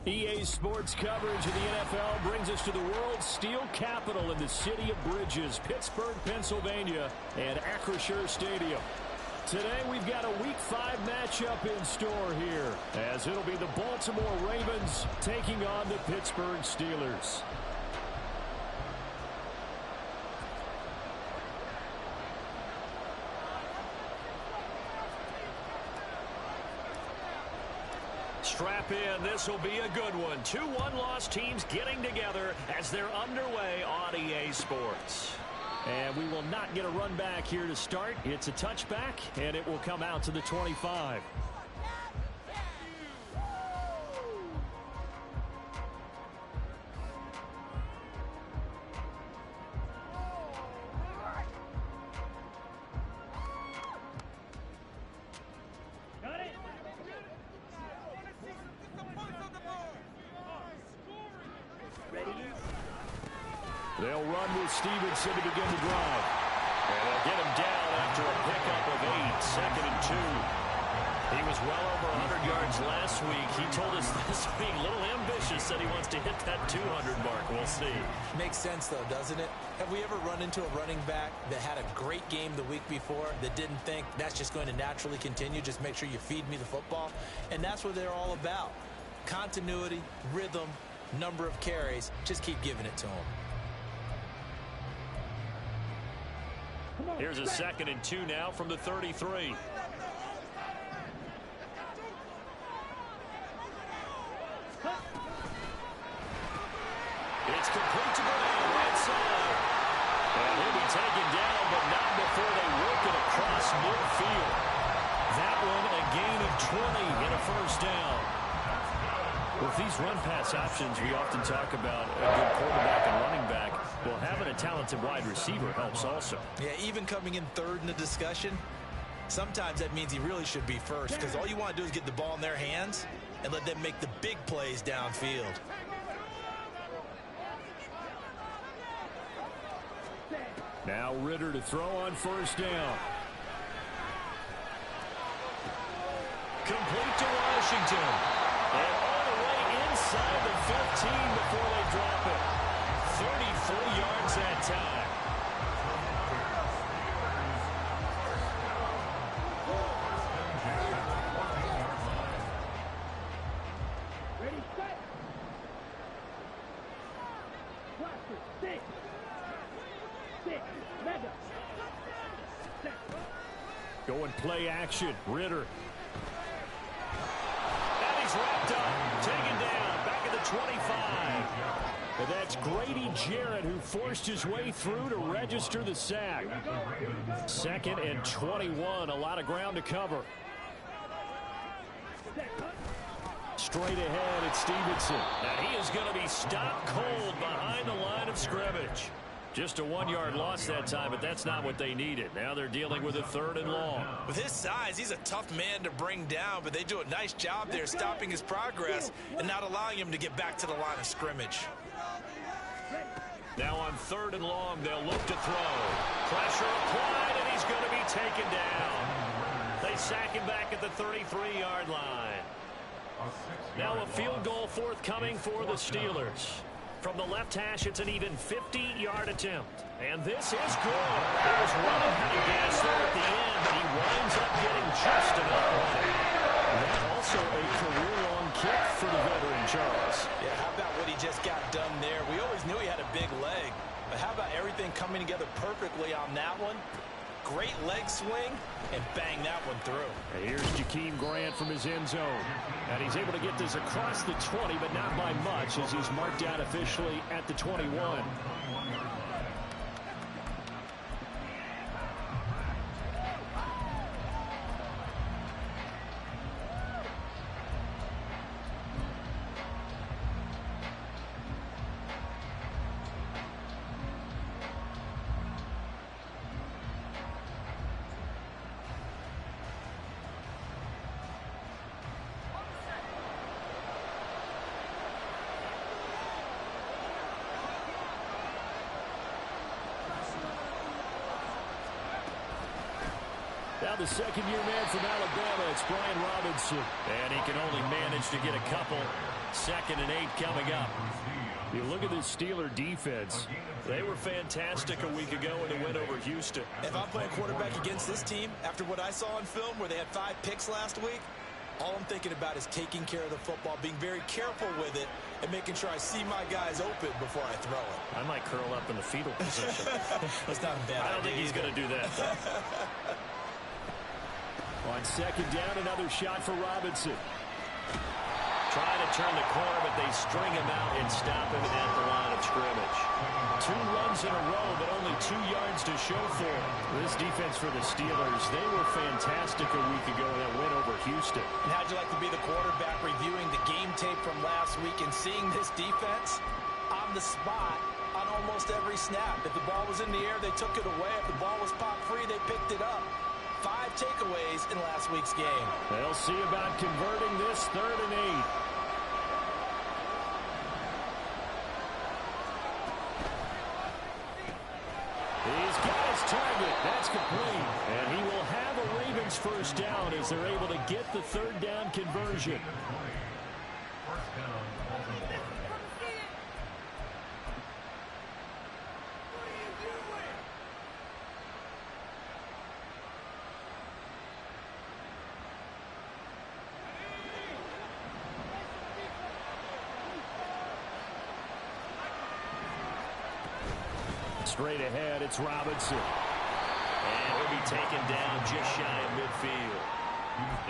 EA Sports coverage of the NFL brings us to the world's steel capital in the city of Bridges, Pittsburgh, Pennsylvania, and Acrisure Stadium. Today we've got a Week 5 matchup in store here, as it'll be the Baltimore Ravens taking on the Pittsburgh Steelers. Strap in. This will be a good one. 2 one-loss teams getting together as they're underway on EA Sports. And we will not get a run back here to start. It's a touchback, and it will come out to the 25. They'll run with Stevenson to begin the drive. And they'll get him down after a pickup of 8, 2nd and 2. He was well over 100 yards last week. He told us this week, a little ambitious, said he wants to hit that 200 mark. We'll see. Makes sense, though, doesn't it? Have we ever run into a running back that had a great game the week before that didn't think that's just going to naturally continue? Just make sure you feed me the football. And that's what they're all about. Continuity, rhythm, number of carries. Just keep giving it to them. Here's a 2nd and 2 now from the 33. It's complete to Brown, right side. And he'll be taken down, but not before they work it across midfield. That one a gain of 20 and a first down. With these run-pass options, we often talk about a good quarterback and running back. Well, having a talented wide receiver helps also. Yeah, even coming in third in the discussion, sometimes that means he really should be first, because all you want to do is get the ball in their hands and let them make the big plays downfield. Now Ritter to throw on first down. Complete to Washington. And all the way inside the 15 before they drop it. 33 yards that time. Ready, set. Six. Mega. Going play action. Ritter. And he's wrapped up. Taken down. Back at the 25. And that's Grady Jarrett who forced his way through to register the sack. 2nd and 21. A lot of ground to cover. Straight ahead, it's Stevenson. And he is going to be stopped cold behind the line of scrimmage. Just a 1-yard loss that time, but that's not what they needed. Now they're dealing with a 3rd and long. With his size, he's a tough man to bring down, but they do a nice job there stopping his progress and not allowing him to get back to the line of scrimmage. Now on 3rd and long, they'll look to throw. Pressure applied, and he's going to be taken down. They sack him back at the 33-yard line. Now a field goal forthcoming for the Steelers. From the left hash, it's an even 50-yard attempt. And this is good. There's running out of gas there at the end, but he winds up getting just enough running. That's also a career-long kick for the veteran, Charles. Yeah, how about what he just got done there? We always knew he had a big leg, but how about everything coming together perfectly on that one? Great leg swing, and bang that one through. And here's Jakeem Grant from his end zone. And he's able to get this across the 20, but not by much, as he's marked out officially at the 21. Now the second-year man from Alabama, it's Brian Robinson. And he can only manage to get a couple. 2nd and 8 coming up. You look at this Steeler defense. They were fantastic a week ago in a win over Houston. If I'm playing quarterback against this team, after what I saw on film where they had 5 picks last week, all I'm thinking about is taking care of the football, being very careful with it, and making sure I see my guys open before I throw it. I might curl up in the fetal position. That's not a bad idea. I don't think he's going to do that, though. On 2nd down, another shot for Robinson. Trying to turn the corner, but they string him out and stop him at the line of scrimmage. 2 runs in a row, but only 2 yards to show for it. This defense for the Steelers, they were fantastic a week ago in that win over Houston. And how'd you like to be the quarterback reviewing the game tape from last week and seeing this defense on the spot on almost every snap? If the ball was in the air, they took it away. If the ball was pop free, they picked it up. 5 takeaways in last week's game. They'll see about converting this 3rd and 8. He's got his target. That's complete. And he will have a Ravens first down as they're able to get the 3rd down conversion. Straight ahead, it's Robinson. And he'll be taken down just shy of midfield.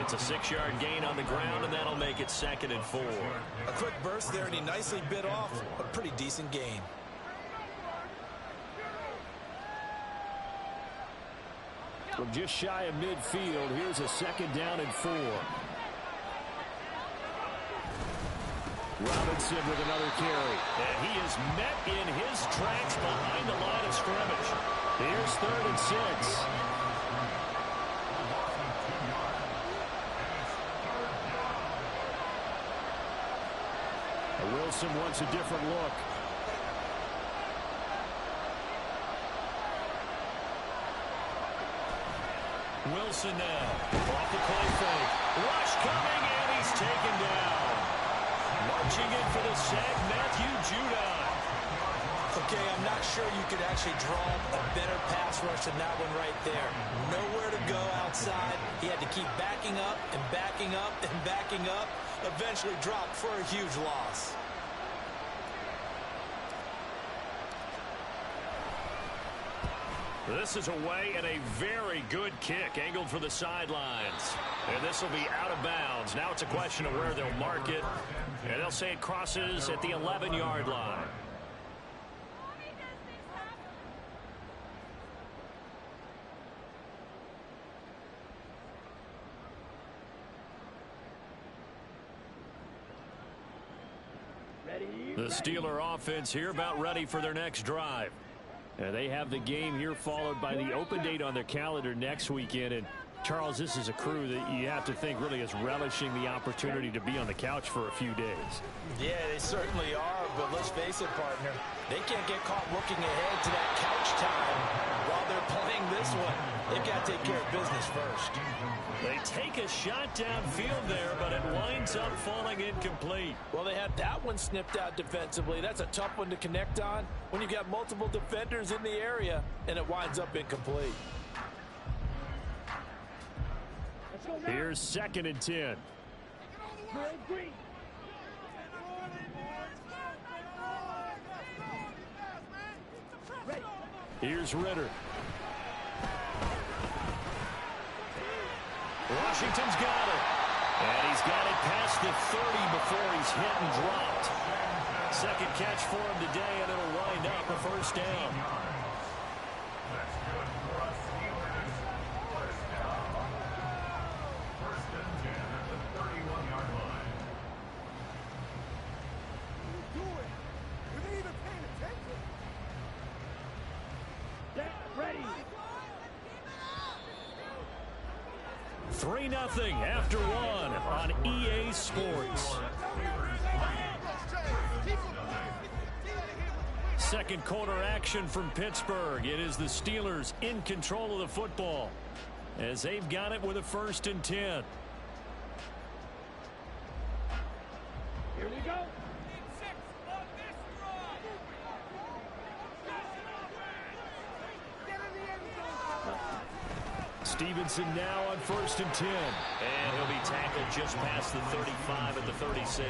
It's a 6-yard gain on the ground, and that'll make it 2nd and 4. A quick burst there, and he nicely bit off a pretty decent gain. From just shy of midfield, here's a 2nd down and 4. Robinson with another carry. And he is met in his tracks behind the line of scrimmage. Here's 3rd and 6. Wilson wants a different look. Wilson now. Off the play fake. Rush coming, and he's taken down. Marching in for the sack, Matthew Judon. Okay, I'm not sure you could actually draw a better pass rush than that one right there. Nowhere to go outside. He had to keep backing up and backing up and backing up. Eventually dropped for a huge loss. This is away and a very good kick angled for the sidelines. And this will be out of bounds. Now it's a question of where they'll mark it. And they'll say it crosses at the 11-yard line. The Steeler offense here about ready for their next drive. And they have the game here followed by the open date on their calendar next weekend. And Charles, this is a crew that you have to think really is relishing the opportunity to be on the couch for a few days. Yeah, they certainly are, but let's face it, partner. They can't get caught looking ahead to that couch time while they're playing this one. They've got to take care of business first. They take a shot downfield there, but it winds up falling incomplete. Well, they had that one snipped out defensively. That's a tough one to connect on when you've got multiple defenders in the area, and it winds up incomplete. Here's 2nd and 10. Here's Ritter. Washington's got it. And he's got it past the 30 before he's hit and dropped. 2nd catch for him today, and it'll wind up a first down. Ready. 3-0 after one on EA Sports. 2nd quarter action from Pittsburgh. It is the Steelers in control of the football as they've got it with a 1st and 10. Here we go. Stevenson now on 1st and 10. And he'll be tackled just past the 35 at the 36.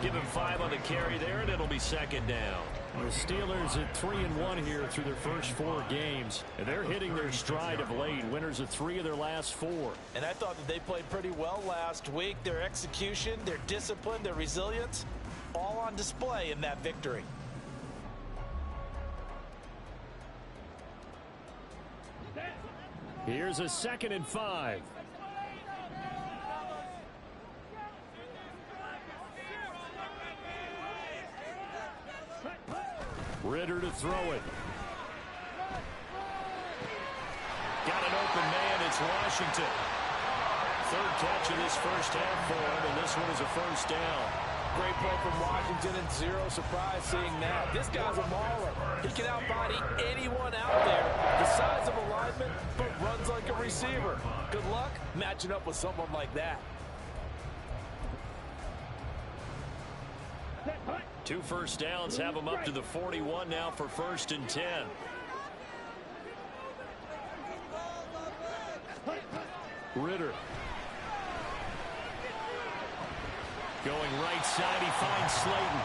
Give him 5 on the carry there, and it'll be 2nd down. The Steelers at 3-1 here through their first 4 games. And they're hitting their stride of late. Winners of 3 of their last 4. And I thought that they played pretty well last week. Their execution, their discipline, their resilience, all on display in that victory. Here's a 2nd and 5. Ritter to throw it. Got an open man. It's Washington. 3rd catch of this first half for him, and this one is a 1st down. Great play from Washington, and zero surprise seeing that. This guy's a mauler. He can outbody anyone out there. The size of a lineman, but runs like a receiver. Good luck matching up with someone like that. 2 first downs have him up to the 41 now for 1st and 10. Ritter. Going right side, he finds Slayton.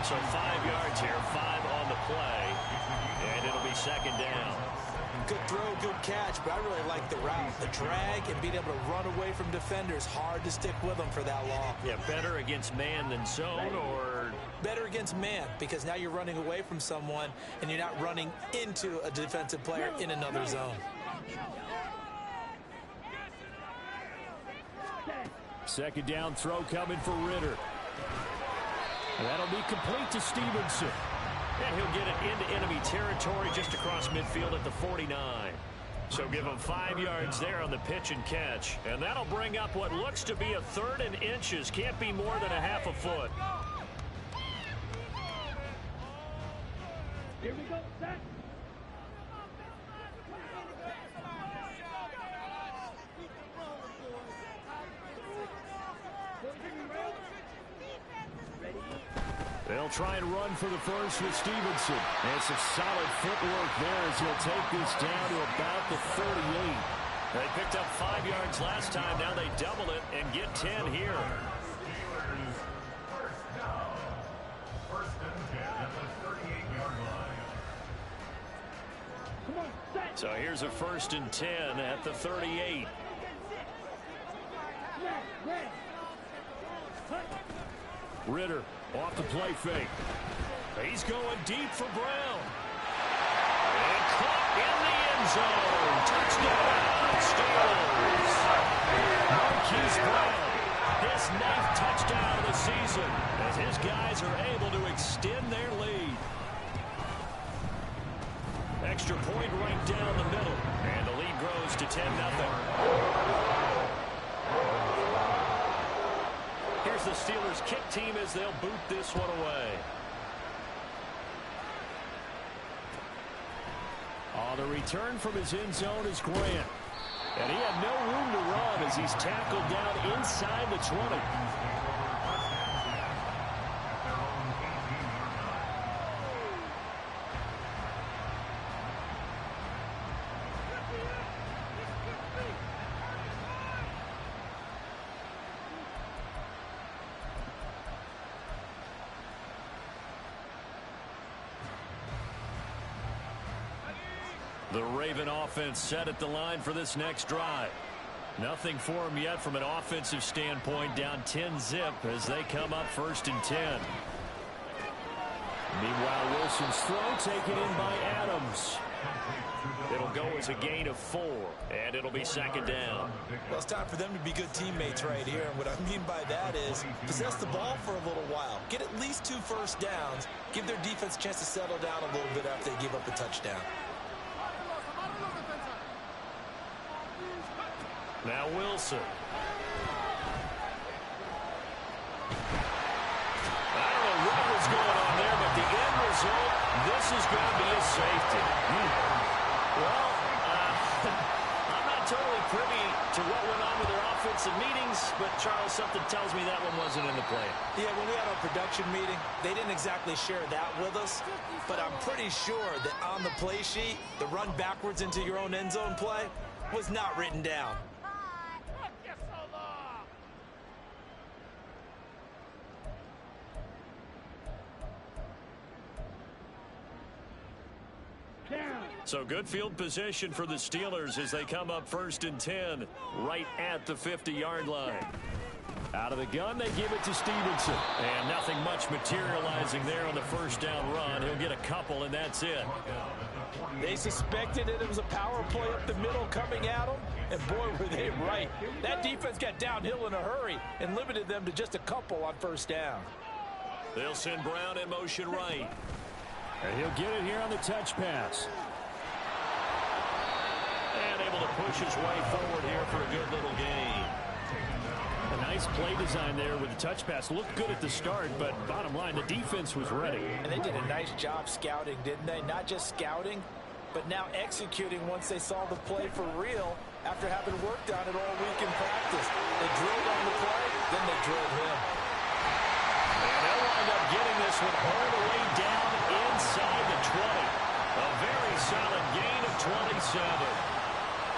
So 5 yards here, 5 on the play, and it'll be 2nd down. Good throw, good catch, but I really like the route. The drag and being able to run away from defenders. Hard to stick with them for that long. Yeah, better against man than zone, or? Better against man, because now you're running away from someone and you're not running into a defensive player in another zone. Second down throw coming for Ritter. That'll be complete to Stevenson. And he'll get it into enemy territory just across midfield at the 49. So give him 5 yards there on the pitch and catch. And that'll bring up what looks to be a 3rd and inches. Can't be more than a half a foot. Here we go, set. They'll try and run for the first with Stevenson. And some solid footwork there as he'll take this down to about the 38. They picked up 5 yards last time. Now they double it and get 10 here. So here's a 1st and 10 at the 38. Ritter off the play fake. He's going deep for Brown. And caught in the end zone. Touchdown, Steelers. Marquise Brown, his 9th touchdown of the season, as his guys are able to extend their lead. Extra point right down the middle, and the lead grows to 10-0. Here's the Steelers kick team as they'll boot this one away. The return from his end zone is Grant. And he had no room to run as he's tackled down inside the 20. The Raven offense set at the line for this next drive. Nothing for them yet from an offensive standpoint, down 10-zip as they come up 1st and 10. Meanwhile, Wilson's throw taken in by Adams. It'll go as a gain of 4, and it'll be 2nd down. Well, it's time for them to be good teammates right here. And what I mean by that is possess the ball for a little while. Get at least 2 first downs. Give their defense a chance to settle down a little bit after they give up a touchdown. Now Wilson. I don't know what was going on there, but the end result, this is going to be a safety. Well, I'm not totally privy to what went on with their offensive had some meetings, but Charles, something tells me that one wasn't in the plan. Yeah, when we had our production meeting, they didn't exactly share that with us, but I'm pretty sure that on the play sheet, the run backwards into your own end zone play was not written down. So good field position for the Steelers as they come up 1st and 10 right at the 50-yard line. Out of the gun, they give it to Stevenson. And nothing much materializing there on the first down run. He'll get a couple, and that's it. They suspected that it was a power play up the middle coming at them, and boy, were they right. That defense got downhill in a hurry and limited them to just a couple on first down. They'll send Brown in motion right. And he'll get it here on the touch pass. And able to push his way forward here for a good little gain. A nice play design there with the touch pass. Looked good at the start, but bottom line, the defense was ready. And they did a nice job scouting, didn't they? Not just scouting, but now executing once they saw the play for real after having worked on it all week in practice. They drilled on the play, then they drilled him. And they'll wind up getting this one all the way down inside the 20. A very solid gain of 27.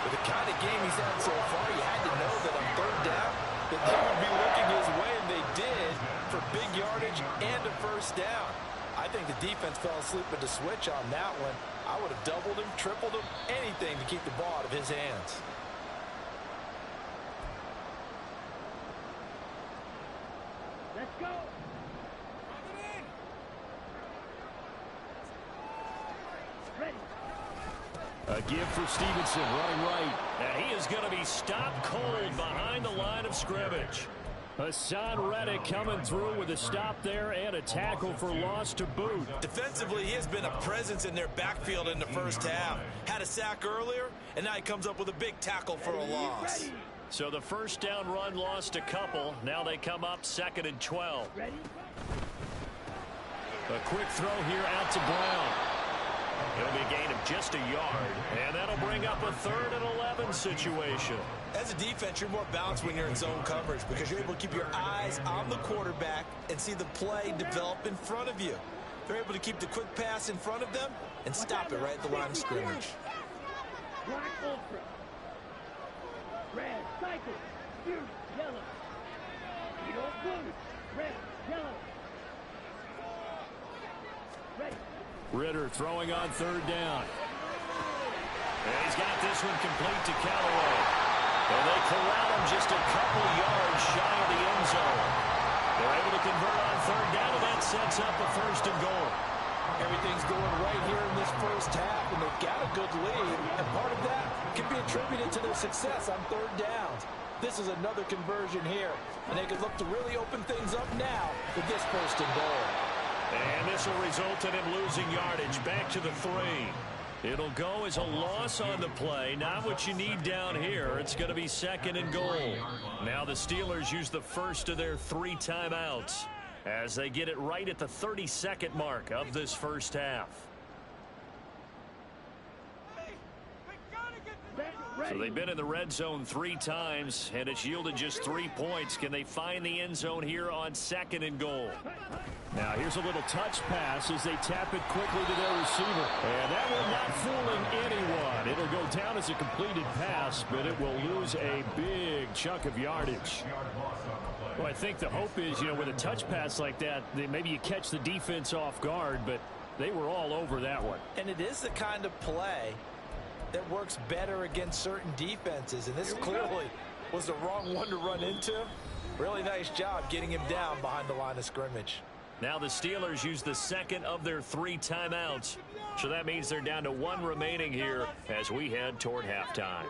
With the kind of game he's had so far, you had to know that on third down, that they would be looking his way, and they did, for big yardage and a first down. I think the defense fell asleep at the switch on that one. I would have doubled him, tripled him, anything to keep the ball out of his hands. Let's go. Ready. A give for Stevenson, running right. And he is going to be stopped cold behind the line of scrimmage. Hassan Reddick coming through with a stop there and a tackle for loss to boot. Defensively, he has been a presence in their backfield in the first half. Had a sack earlier, and now he comes up with a big tackle for a loss. So the first down run lost a couple. Now they come up 2nd and 12. Ready. A quick throw here out to Brown. It'll be a gain of just a yard, and that'll bring up a 3rd and 11 situation. As a defense, you're more balanced when you're in zone coverage because you're able to keep your eyes on the quarterback and see the play develop in front of you. They're able to keep the quick pass in front of them and stop it right at the line of scrimmage. Black ultra. Red cycle. Blue yellow. You don't blue. Red yellow. Ready. Ritter throwing on 3rd down. And he's got this one complete to Callaway. And they corral him just a couple yards shy of the end zone. They're able to convert on 3rd down, and that sets up a 1st and goal. Everything's going right here in this first half, and they've got a good lead. And part of that can be attributed to their success on 3rd downs. This is another conversion here, and they could look to really open things up now with this 1st and goal. And this will result in him losing yardage back to the 3. It'll go as a loss on the play. Not what you need down here. It's going to be 2nd and goal. Now the Steelers use the first of their 3 timeouts as they get it right at the 32nd mark of this first half. So they've been in the red zone 3 times, and it's yielded just 3 points. Can they find the end zone here on 2nd and goal? Now here's a little touch pass as they tap it quickly to their receiver. And that one not fooling anyone. It'll go down as a completed pass, but it will lose a big chunk of yardage. Well, I think the hope is, with a touch pass like that, maybe you catch the defense off guard, but they were all over that one. And it is the kind of play that works better against certain defenses, and this clearly was the wrong one to run into. Really nice job getting him down behind the line of scrimmage. Now the Steelers use the 2nd of their 3 timeouts. So that means they're down to 1 remaining here as we head toward halftime.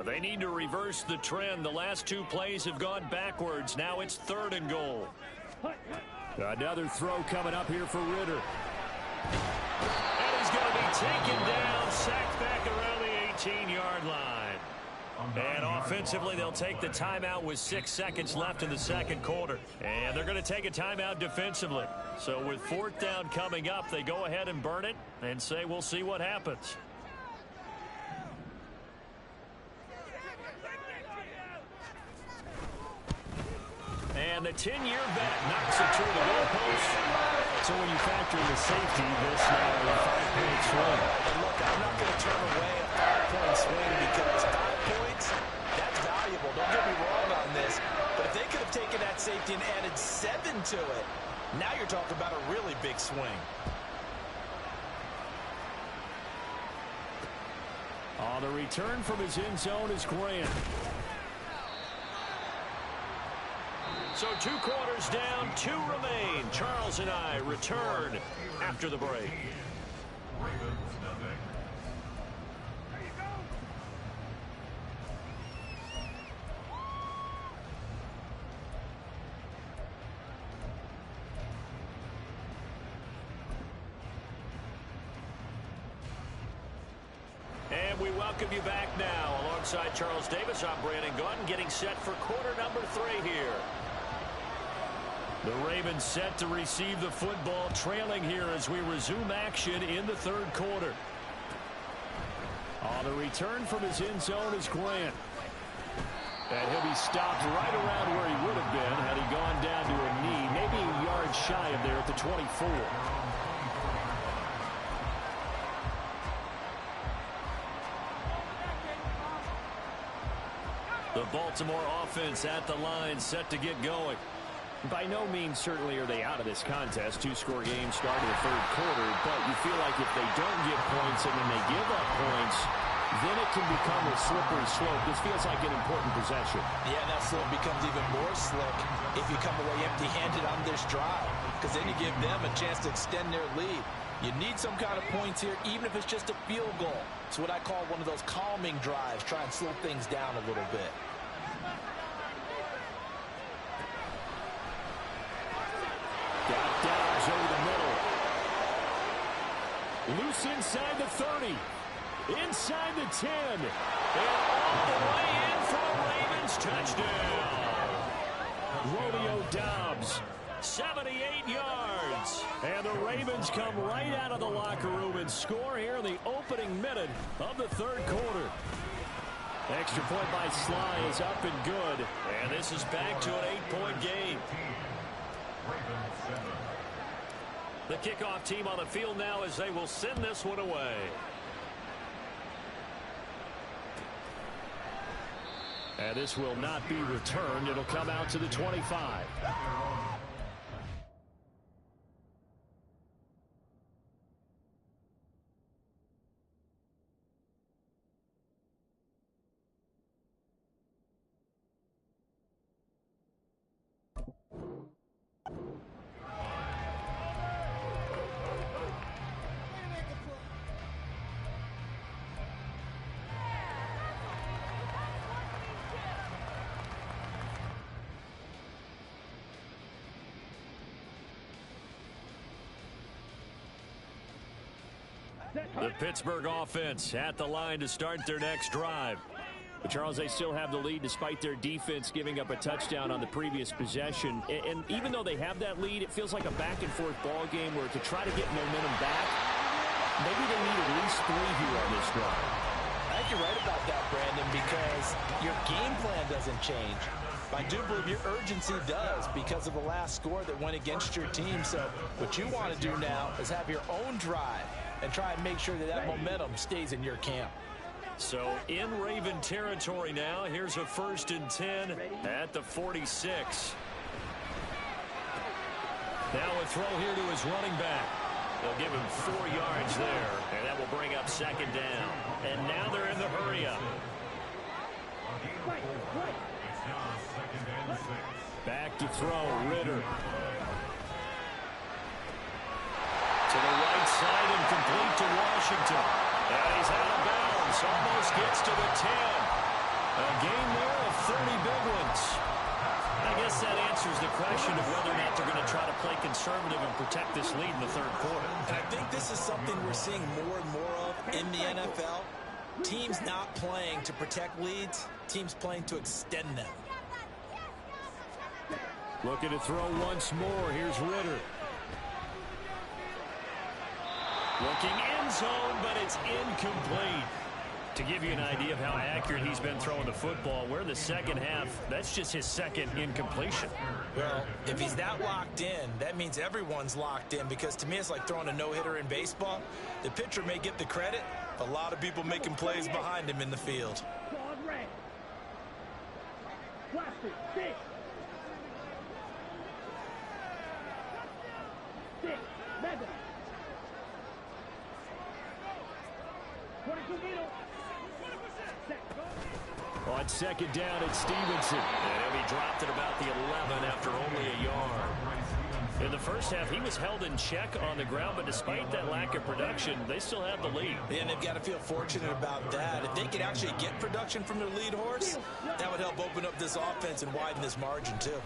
They need to reverse the trend. The last 2 plays have gone backwards. Now it's 3rd and goal. Another throw coming up here for Ritter. And he's going to be taken down, sacked back around the 18-yard line. And offensively, they'll take the timeout with 6 seconds left in the second quarter. And they're going to take a timeout defensively. So with 4th down coming up, they go ahead and burn it and say we'll see what happens. And the 10-year vet knocks it through the goalpost. So when you factor in the safety, this now a 5-point swing. And look, I'm not going to turn away a 5-point swing because 5 points, that's valuable. Don't get me wrong on this. But if they could have taken that safety and added 7 to it, now you're talking about a really big swing. On the return from his end zone is Grant. So 2 quarters down, 2 remain. Charles and I return after the break. And we welcome you back now. Alongside Charles Davis, I'm Brandon Gaudin, getting set for quarter number 3 here. The Ravens set to receive the football, trailing here as we resume action in the 3rd quarter. On the return from his end zone is Grant. And he'll be stopped right around where he would have been had he gone down to a knee, maybe a yard shy of there at the 24. The Baltimore offense at the line, set to get going. By no means certainly are they out of this contest. 2-score game start of the 3rd quarter, but you feel like if they don't get points and then they give up points, then it can become a slippery slope. This feels like an important possession. Yeah, that slope becomes even more slick if you come away empty-handed on this drive, because then you give them a chance to extend their lead. You need some kind of points here, even if it's just a field goal. It's what I call one of those calming drives. Try and slow things down a little bit. Got Dobbs over the middle. Loose inside the 30. Inside the 10. And all the way in for a Ravens touchdown. Rodeo Dobbs. 78 yards. And the Ravens come right out of the locker room and score here in the opening minute of the 3rd quarter. Extra point by Sly is up and good. And this is back to an 8-point game. The kickoff team on the field now as they will send this one away. And this will not be returned. It'll come out to the 25. The Pittsburgh offense at the line to start their next drive. But Charles, they still have the lead despite their defense giving up a touchdown on the previous possession. And even though they have that lead, it feels like a back-and-forth ball game where to try to get momentum back, maybe they need at least 3 here on this drive. I think you're right about that, Brandon, because your game plan doesn't change. I do believe your urgency does because of the last score that went against your team. So what you want to do now is have your own drive and try and make sure that that momentum stays in your camp. So in Raven territory now. Here's a 1st and 10 at the 46. Now a throw here to his running back. They'll give him 4 yards there, and that will bring up 2nd down. And now they're in the hurry-up. Back to throw, Ritter. To the right side and complete to Washington. And he's out of bounds. Almost gets to the 10. A game there of 30 big ones. I guess that answers the question of whether or not they're going to try to play conservative and protect this lead in the 3rd quarter. And I think this is something we're seeing more and more of in the NFL. Teams not playing to protect leads, teams playing to extend them. Looking to throw once more. Here's Ritter. Looking end zone, but it's incomplete. To give you an idea of how accurate he's been throwing the football, we're in the second half. That's just his second incompletion. Well, if he's that locked in, that means everyone's locked in, because to me it's like throwing a no-hitter in baseball. The pitcher may get the credit, a lot of people making plays behind him in the field. Squad red. Blaster, 6. 6, Madden. 22 middle. On second down, it's Stevenson. And he dropped it about the 11 after only a yard. In the first half, he was held in check on the ground, but despite that lack of production, they still have the lead. And they've got to feel fortunate about that. If they could actually get production from their lead horse, that would help open up this offense and widen this margin too.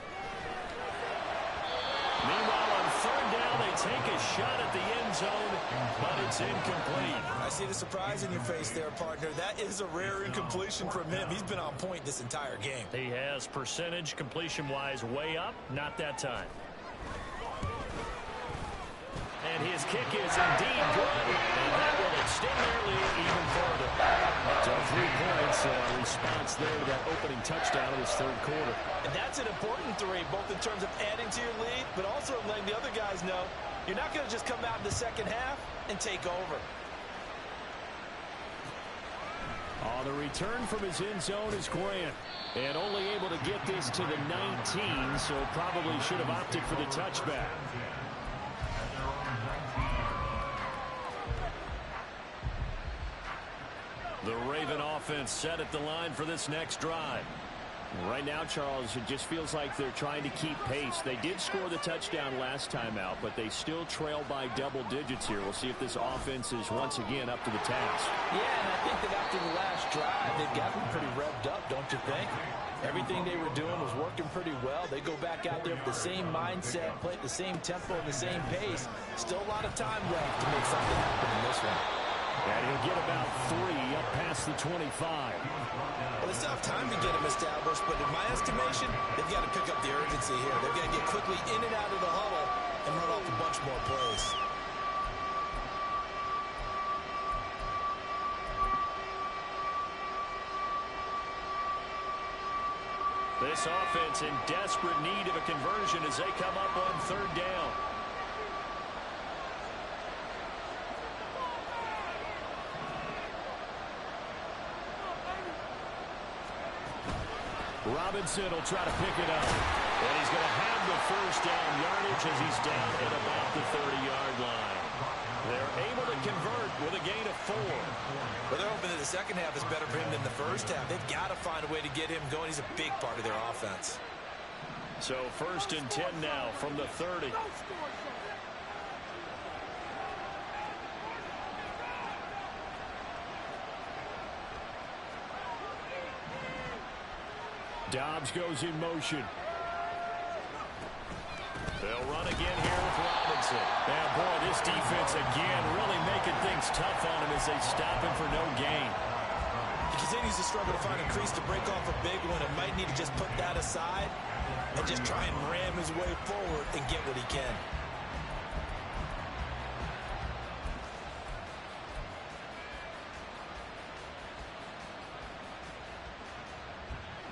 Meanwhile, on third down, they take a shot at the end zone, but it's incomplete. I see the surprise in your face there, partner. That is a rare incompletion from him. He's been on point this entire game. He has percentage completion-wise way up, not that time. And his kick is indeed good, and that will extend their lead even further. So 3 points, response there to that opening touchdown of this third quarter. And that's an important 3, both in terms of adding to your lead, but also letting the other guys know you're not going to just come out in the second half and take over. On the return from his end zone is Grant. And only able to get this to the 19, so probably should have opted for the touchback. The Raven offense set at the line for this next drive. Right now, Charles, it just feels like they're trying to keep pace. They did score the touchdown last time out, but they still trail by double digits here. We'll see if this offense is once again up to the task. Yeah, and I think that after the last drive, they've got them pretty revved up, don't you think? Everything they were doing was working pretty well. They go back out there with the same mindset, play at the same tempo and the same pace. Still a lot of time left to make something happen in this one. And he'll get about 3 up past the 25. Well, they still have time to get him established, but in my estimation, they've got to pick up the urgency here. They've got to get quickly in and out of the huddle and run off a bunch more plays. This offense in desperate need of a conversion as they come up on third down. Robinson will try to pick it up. And he's going to have the first down yardage as he's down at about the 30-yard line. They're able to convert with a gain of 4. But they're hoping that the second half is better for him than the first half. They've got to find a way to get him going. He's a big part of their offense. So 1st and 10 now from the 30. Dobbs goes in motion. They'll run again here with Robinson. And boy, this defense again really making things tough on him as they stop him for no gain. He continues to struggle to find a crease to break off a big one and might need to just put that aside and just try and ram his way forward and get what he can.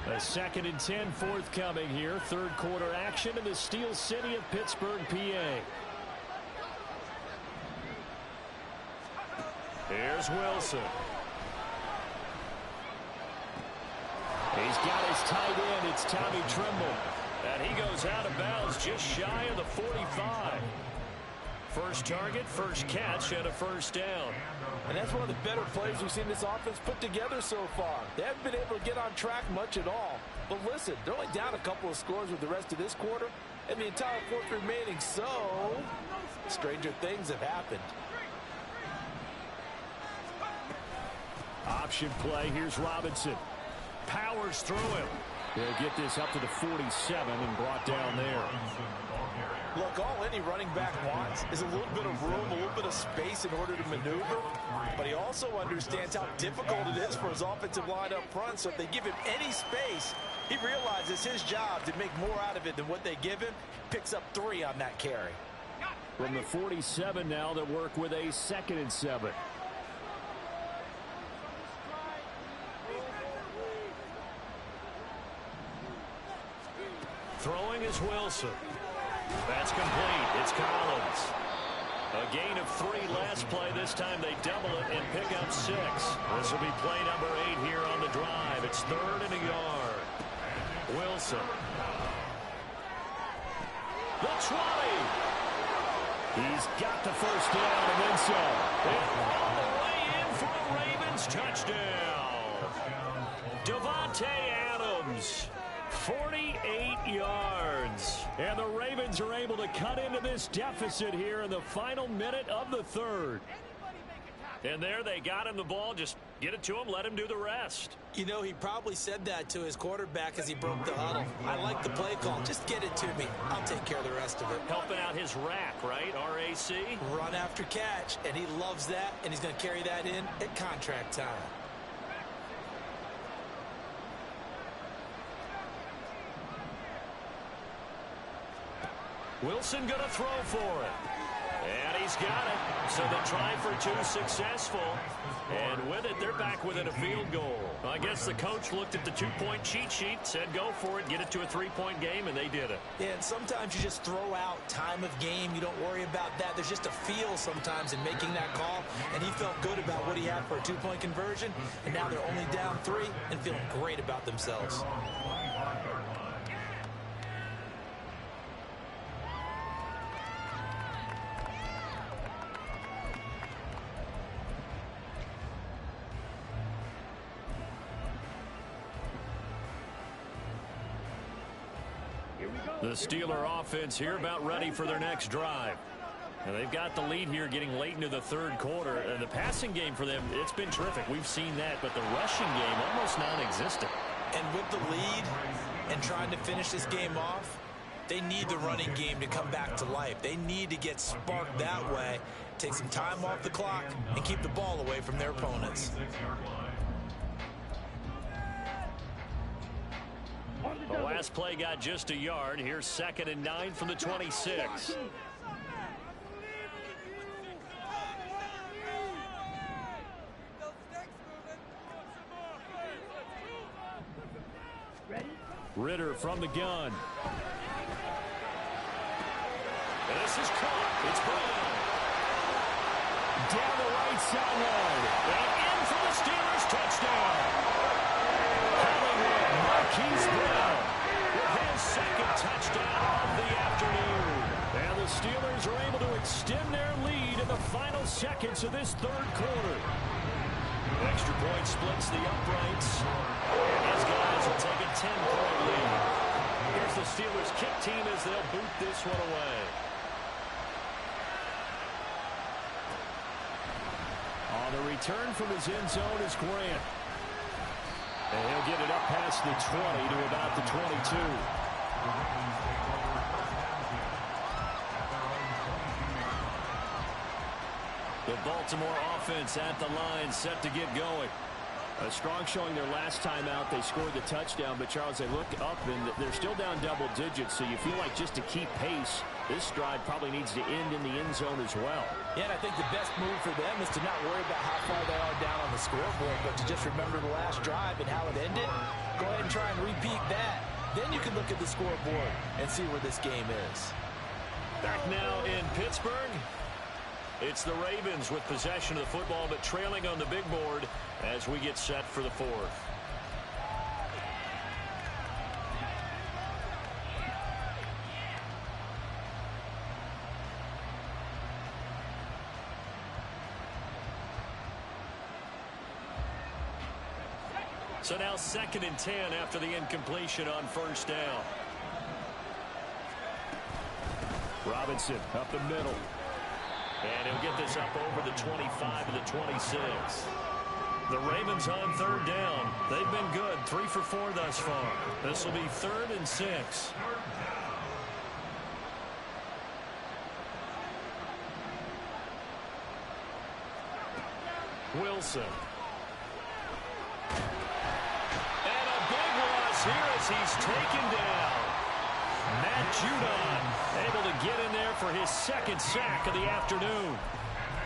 A 2nd and 10 forthcoming here. Third quarter action in the Steel City of Pittsburgh, PA. Here's Wilson. He's got his tight end. It's Tommy Tremble. And he goes out of bounds just shy of the 45. First target, first catch, and a first down. And that's one of the better plays we've seen this offense put together so far. They haven't been able to get on track much at all. But listen, they're only down a couple of scores with the rest of this quarter and the entire fourth remaining. So, stranger things have happened. Option play. Here's Robinson. Powers through him. They'll get this up to the 47 and brought down there. Look, all any running back wants is a little bit of room, a little bit of space in order to maneuver. But he also understands how difficult it is for his offensive line up front. So if they give him any space, he realizes his job to make more out of it than what they give him. Picks up 3 on that carry. From the 47 now, they work with a 2nd and 7. Throwing is Wilson. That's complete. It's Collins. A gain of 3 last play. This time they double it and pick up 6. This will be play number 8 here on the drive. It's 3rd and a yard. Wilson. The 20. He's got the first down and then some. And all the way in for a Ravens touchdown. Devontae Adams. 48 yards. And the Ravens are able to cut into this deficit here in the final minute of the 3rd. And there they got him the ball. Just get it to him, let him do the rest. You know, he probably said that to his quarterback as he broke the huddle. I like the play call. Just get it to me. I'll take care of the rest of it. Helping out his rack, right? R-A-C? Run after catch, and he loves that, and he's going to carry that in at contract time. Wilson going to throw for it. And he's got it. So the try for 2 successful. And with it, they're back within a field goal. I guess the coach looked at the 2-point cheat sheet, said go for it, get it to a 3-point game, and they did it. Yeah, and sometimes you just throw out time of game. You don't worry about that. There's just a feel sometimes in making that call. And he felt good about what he had for a 2-point conversion. And now they're only down 3 and feeling great about themselves. The Steeler offense here about ready for their next drive. And they've got the lead here getting late into the 3rd quarter. And the passing game for them, it's been terrific. We've seen that. But the rushing game, almost non-existent. And with the lead and trying to finish this game off, they need the running game to come back to life. They need to get sparked that way, take some time off the clock, and keep the ball away from their opponents. The last play got just a yard. Here's 2nd and 9 from the 26. Ritter from the gun. And this is caught. It's Brown. Down the right sideline. And in for the Steelers touchdown. Marquise Brown with his 2nd touchdown of the afternoon. And the Steelers are able to extend their lead in the final seconds of this 3rd quarter. Extra point splits the uprights. And these guys will take a 10-point lead. Here's the Steelers kick team as they'll boot this one away. On the return from his end zone is Grant. And he'll get it up past the 20 to about the 22. The Baltimore offense at the line, set to get going. A strong showing their last time out. They scored the touchdown, but Charles, they look up and they're still down double digits, so you feel like just to keep pace, this drive probably needs to end in the end zone as well. Yeah, and I think the best move for them is to not worry about how far they are down on the scoreboard, but to just remember the last drive and how it ended. Go ahead and try and repeat that. Then you can look at the scoreboard and see where this game is. Back now in Pittsburgh. It's the Ravens with possession of the football, but trailing on the big board as we get set for the 4th. So now 2nd and 10 after the incompletion on 1st down. Robinson up the middle. And he'll get this up over the 25 to the 26. The Ravens on 3rd down. They've been good, 3 for 4 thus far. This will be 3rd and 6. Wilson. And a big loss here as he's taken down. Matt Judon able to get in there for his second sack of the afternoon.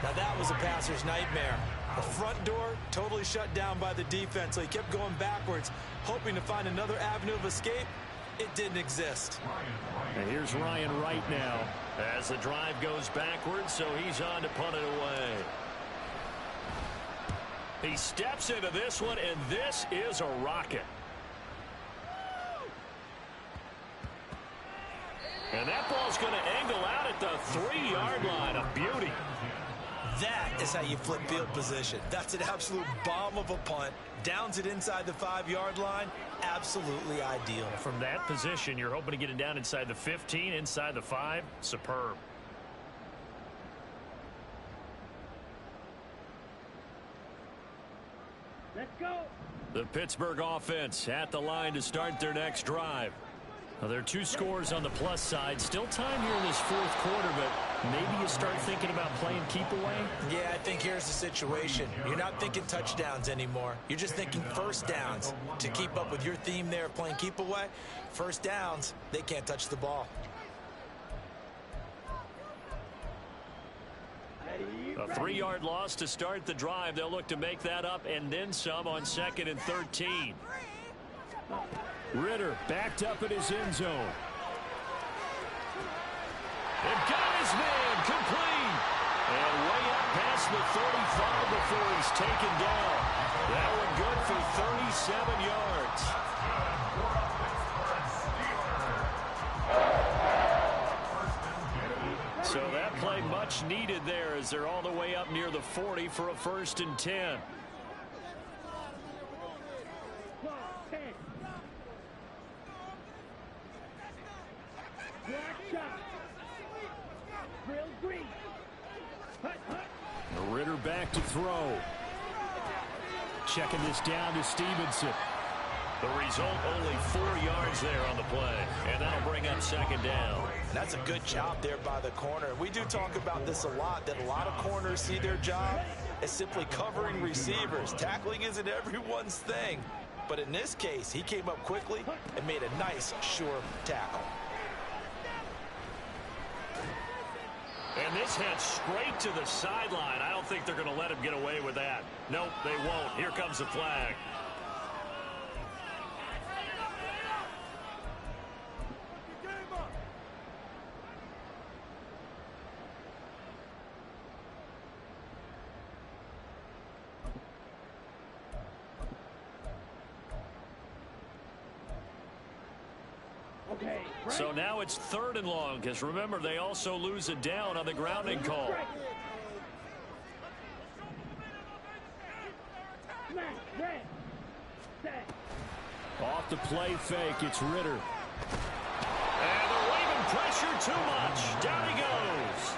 Now that was a passer's nightmare. The front door totally shut down by the defense, so he kept going backwards, hoping to find another avenue of escape. It didn't exist. And here's Ryan Wright now. As the drive goes backwards, so he's on to punt it away. He steps into this one, and this is a rocket. And that ball's going to angle out at the 3-yard line. A beauty. That is how you flip field position. That's an absolute bomb of a punt. Downs it inside the 5-yard line. Absolutely ideal. From that position, you're hoping to get it down inside the 15, inside the 5. Superb. Let's go. The Pittsburgh offense at the line to start their next drive. Well, there are 2 scores on the plus side. Still time here in this fourth quarter, but maybe you start thinking about playing keep away. Yeah, I think here's the situation. You're not thinking touchdowns anymore. You're just thinking first downs. To keep up with your theme there of playing keep away, first downs, they can't touch the ball. A 3-yard loss to start the drive. They'll look to make that up and then some on 2nd and 13. Ritter backed up in his end zone. And got his man complete. And way up past the 35 before he's taken down. That one good for 37 yards. So that play much needed there as they're all the way up near the 40 for a 1st and 10. Ritter back to throw. Checking this down to Stevenson. The result, only 4 yards there on the play. And that'll bring up 2nd down. That's a good job there by the corner. We do talk about this a lot, that a lot of corners see their job as simply covering receivers. Tackling isn't everyone's thing. But in this case, he came up quickly and made a nice, sure tackle. And this heads straight to the sideline. I don't think they're going to let him get away with that. Nope, they won't. Here comes the flag. So now it's 3rd and long, because remember, they also lose it down on the grounding call. Off the play fake, it's Ritter. And they're waving pressure too much. Down he goes.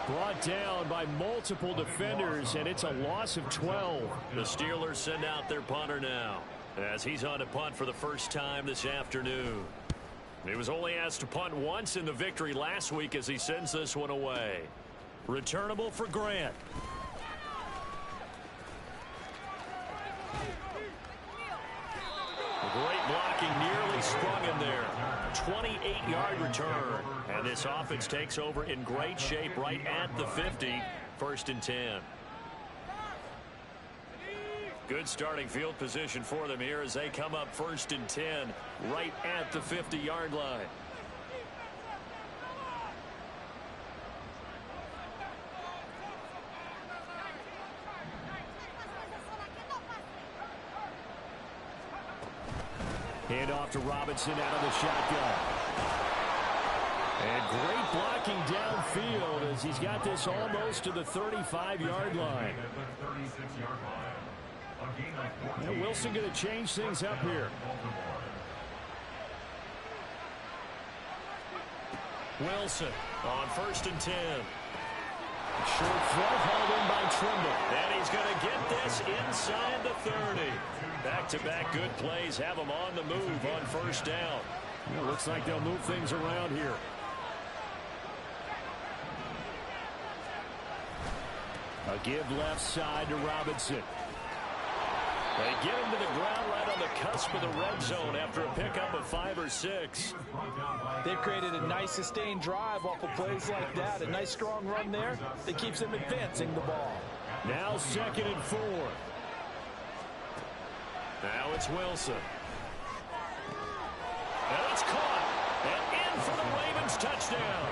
Brought down by multiple defenders, and it's a loss of 12. The Steelers send out their punter now, as he's on to punt for the first time this afternoon. He was only asked to punt once in the victory last week as he sends this one away. Returnable for Grant. Great blocking, nearly sprung him there. 28-yard return. And this offense takes over in great shape right at the 50. 1st and 10. Good starting field position for them here as they come up 1st and 10 right at the 50-yard line. Hand off to Robinson out of the shotgun. And great blocking downfield as he's got this almost to the 35-yard line. And Wilson going to change things up here. Wilson on 1st and 10. Short throw hauled in by Trimble. And he's going to get this inside the 30. Back-to-back good plays have him on the move on 1st down. It looks like they'll move things around here. A A give left side to Robinson. They get him to the ground right on the cusp of the red zone after a pickup of 5 or 6. They've created a nice sustained drive off of plays like that. A nice strong run there that keeps them advancing the ball. Now 2nd and 4. Now it's Wilson. And it's caught. And in for the Ravens touchdown.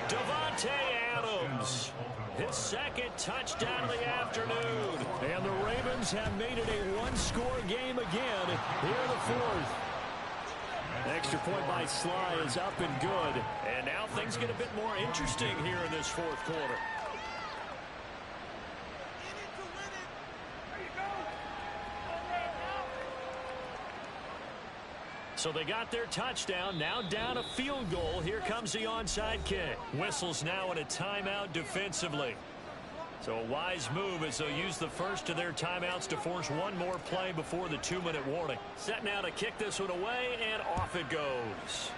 Davante Adams. His 2nd touchdown of the afternoon. And the Ravens have made it a one-score game again here in the 4th. Extra point by Sly is up and good. And now things get a bit more interesting here in this 4th quarter. So they got their touchdown, now down a field goal. Here comes the onside kick. Whistles now in a timeout defensively. So a wise move as they'll use the first of their timeouts to force one more play before the 2-minute warning. Set now to kick this one away, and off it goes.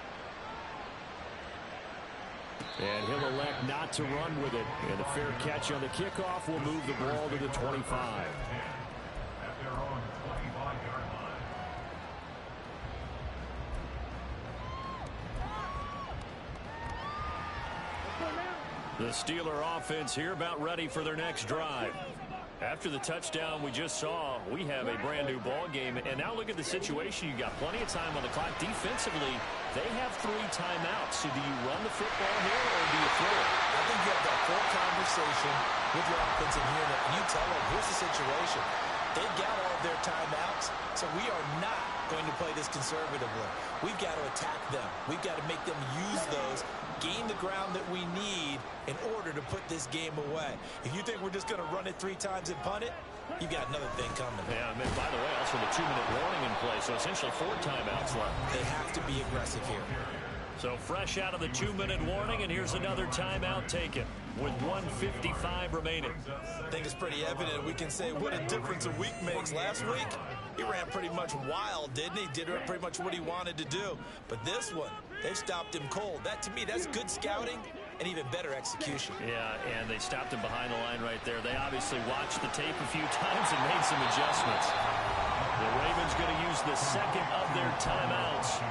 And he'll elect not to run with it. And a fair catch on the kickoff will move the ball to the 25. The Steeler offense here about ready for their next drive. After the touchdown we just saw, we have a brand new ball game. And now look at the situation. You got plenty of time on the clock. Defensively, they have 3 timeouts. So do you run the football here or do you throw it? I think you have that full conversation with your offensive unit, and you tell them, here's the situation. They've got all of their timeouts, so we are not going to play this conservatively. We've got to attack them. We've got to make them use those, gain the ground that we need in order to put this game away. If you think we're just going to run it 3 times and punt it, you've got another thing coming. Yeah, I mean, by the way, also the 2-minute warning in play, so essentially 4 timeouts left. They have to be aggressive here. So fresh out of the 2-minute warning, and here's another timeout taken with 1:55 remaining. I think it's pretty evident. We can say what a difference a week makes. Last week, he ran pretty much wild, didn't he? Did pretty much what he wanted to do. But this one, they stopped him cold. That, to me, that's good scouting and even better execution. Yeah, and they stopped him behind the line right there. They obviously watched the tape a few times and made some adjustments. The Ravens going to use the 2nd of their timeouts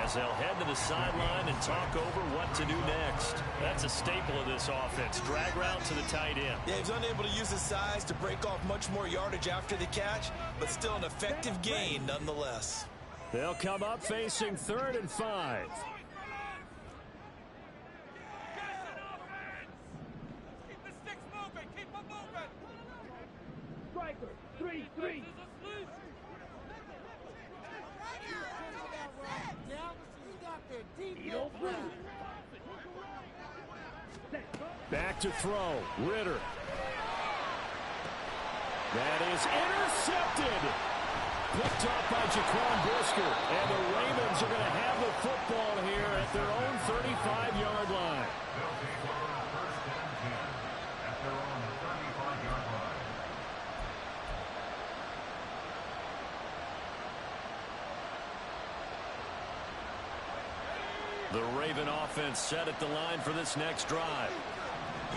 as they'll head to the sideline and talk over what to do next. That's a staple of this offense. Drag route to the tight end. Yeah, he's unable to use his size to break off much more yardage after the catch, but still an effective gain nonetheless. They'll come up facing 3rd and 5. Keep the sticks moving. Keep them moving. Striker, 3-3. Back to throw. Ritter. That is intercepted. Picked up by Jaquan Brisker. And the Ravens are going to have the football here at their own 35-yard line. The Raven offense set at the line for this next drive.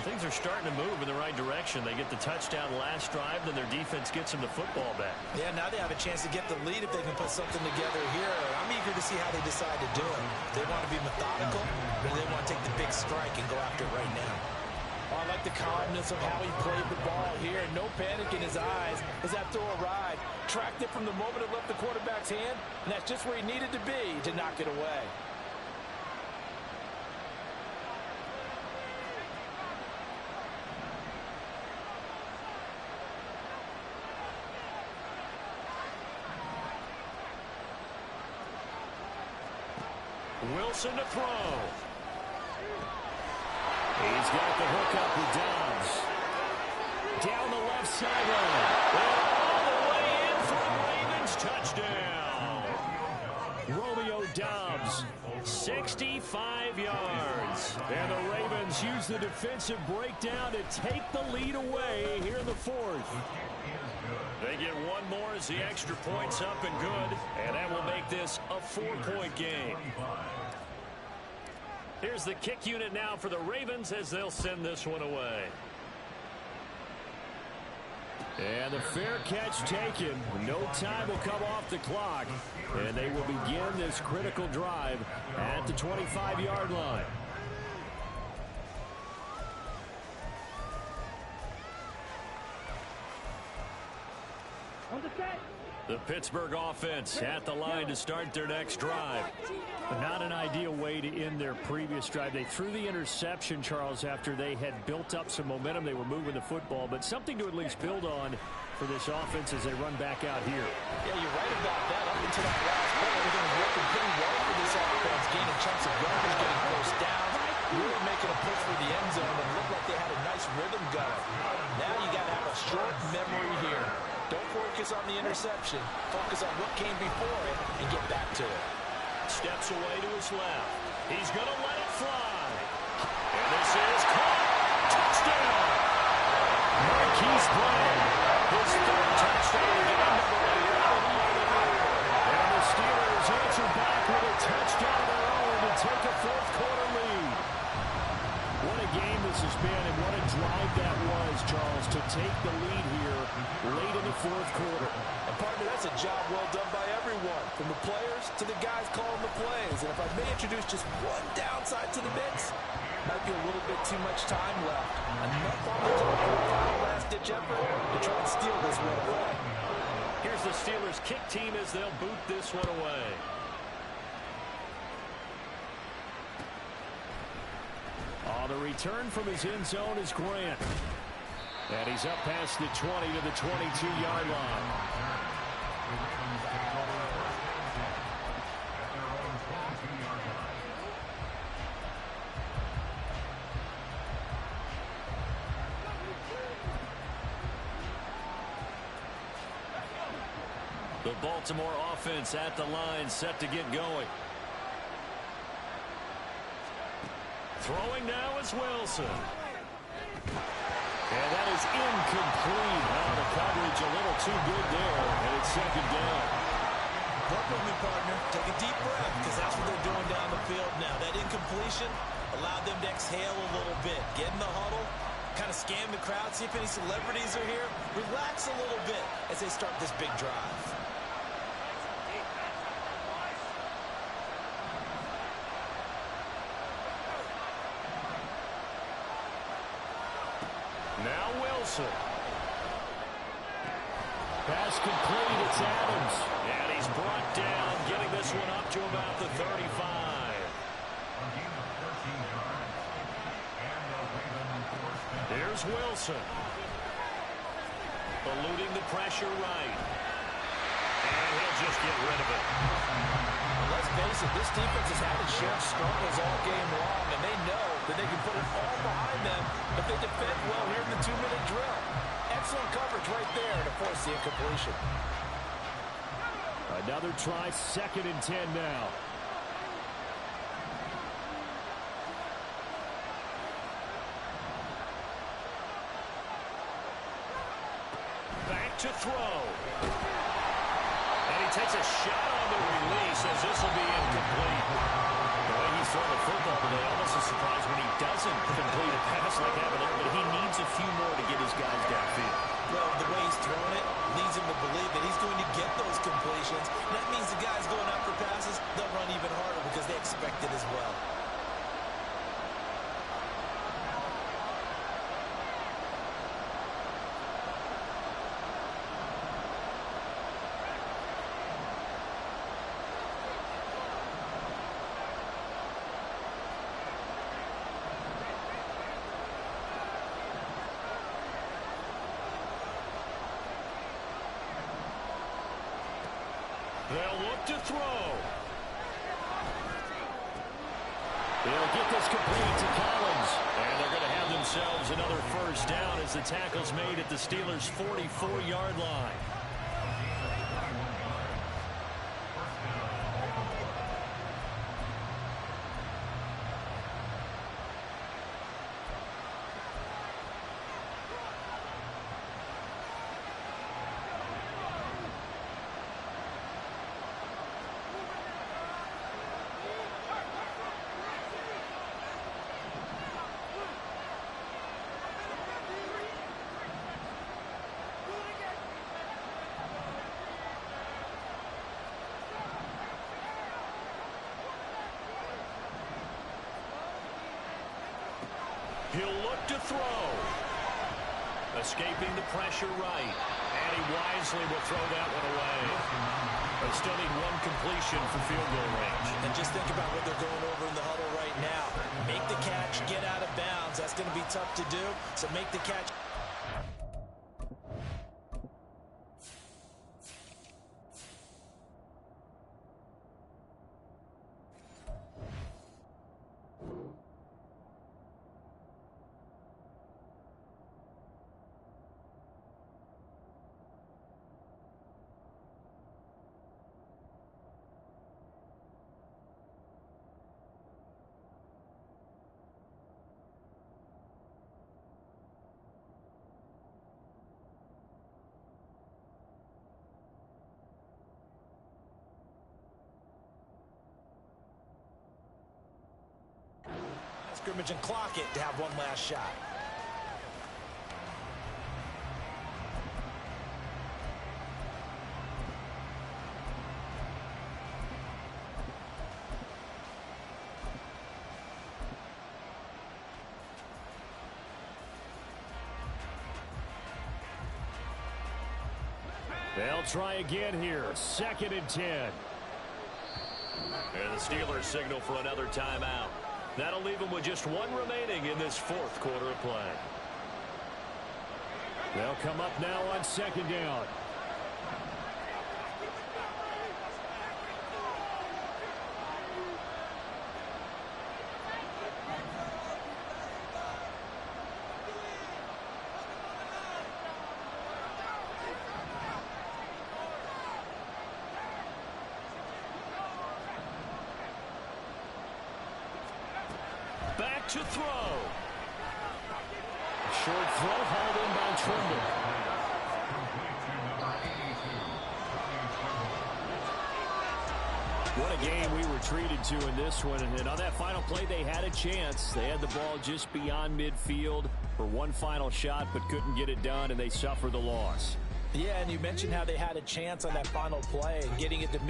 Things are starting to move in the right direction. They get the touchdown last drive, then their defense gets them the football back. Yeah, now they have a chance to get the lead if they can put something together here. I'm eager to see how they decide to do it. They want to be methodical, or they want to take the big strike and go after it right now. Oh, I like the calmness of how he played the ball here. No panic in his eyes as that throw arrived. Tracked it from the moment it left the quarterback's hand, and that's just where he needed to be to knock it away. Wilson to throw. He's got the hook up with Dobbs. Down the left sideline. And all the way in for a Ravens touchdown. Romeo Dobbs, 65 yards. And the Ravens use the defensive breakdown to take the lead away here in the 4th. They get one more as the extra point's up and good, and that will make this a 4-point game. Here's the kick unit now for the Ravens as they'll send this one away. And the fair catch taken. No time will come off the clock. And they will begin this critical drive at the 25-yard line. On the set. The Pittsburgh offense at the line to start their next drive. Not an ideal way to end their previous drive. They threw the interception, Charles, after they had built up some momentum. They were moving the football, but something to at least build on for this offense as they run back out here. Yeah, you're right about that. Up until that last play, everything was working pretty well for this offense, gaining chunks of yardage, getting first down, really making a push for the end zone, and looked like they had a nice rhythm going. Now you got to have a short memory here. Don't focus on the interception. Focus on what came before it and get back to it. Steps away to his left. He's going to let it fly. And this is caught. Touchdown. Marquise Brown. His third touchdown of the game, number 11. And the Steelers answer back with a touchdown of their own to take a fourth-quarter lead. What a game this has been, and what a drive that was, Charles, to take the lead here late in the fourth quarter. And partner, that's a job well done by everyone, from the players to the guys calling the plays. And if I may introduce just one downside to the mix, might be a little bit too much time left. Enough on the clock for a final last-ditch effort to try and steal this one away. Here's the Steelers kick team as they'll boot this one away. On the return from his end zone is Grant. And he's up past the 20 to the 22-yard line. The Baltimore offense at the line, set to get going. Throwing now is Wilson. And that is incomplete. Oh, the coverage a little too good there, and it's second down. Work with me, partner. Take a deep breath, because that's what they're doing down the field now. That incompletion allowed them to exhale a little bit. Get in the huddle, kind of scan the crowd, see if any celebrities are here. Relax a little bit as they start this big drive. Now Wilson. Pass complete. It's Adams. And he's brought down, getting this one up to about the 35. Here's Wilson. Eluding the pressure right. And he'll just get rid of it. Let's face it, this defense has had its share of struggles all game long, and they know that they can put it all behind them if they defend well here in the 2-minute drill. Excellent coverage right there to force the incompletion. Another try, 2nd and 10 now. Back to throw. And he takes a shot on the release as this will be incomplete. The way he's throwing the football today, almost a surprise when he doesn't complete a pass like that, but he needs a few more to get his guys downfield. Well, the way he's throwing it leads him to believe that he's going to get those completions. And that means the guys going after passes, they'll run even harder because they expect it as well. They'll look to throw. They'll get this complete to Collins. And they're going to have themselves another first down as the tackle's made at the Steelers' 44-yard line. to throw. Escaping the pressure right. And he wisely will throw that one away. They still need one completion for field goal range. And just think about what they're going over in the huddle right now. Make the catch, get out of bounds. That's going to be tough to do, so make the catch. Scrimmage and clock it to have one last shot. They'll try again here. 2nd and 10. And the Steelers signal for another timeout. That'll leave them with just one remaining in this 4th quarter of play. They'll come up now on 2nd down. Back to throw. Short throw hauled in by Trimble. What a game we were treated to in this one. And on that final play, they had a chance. They had the ball just beyond midfield for one final shot, but couldn't get it done, and they suffered the loss. Yeah, and you mentioned how they had a chance on that final play and getting it to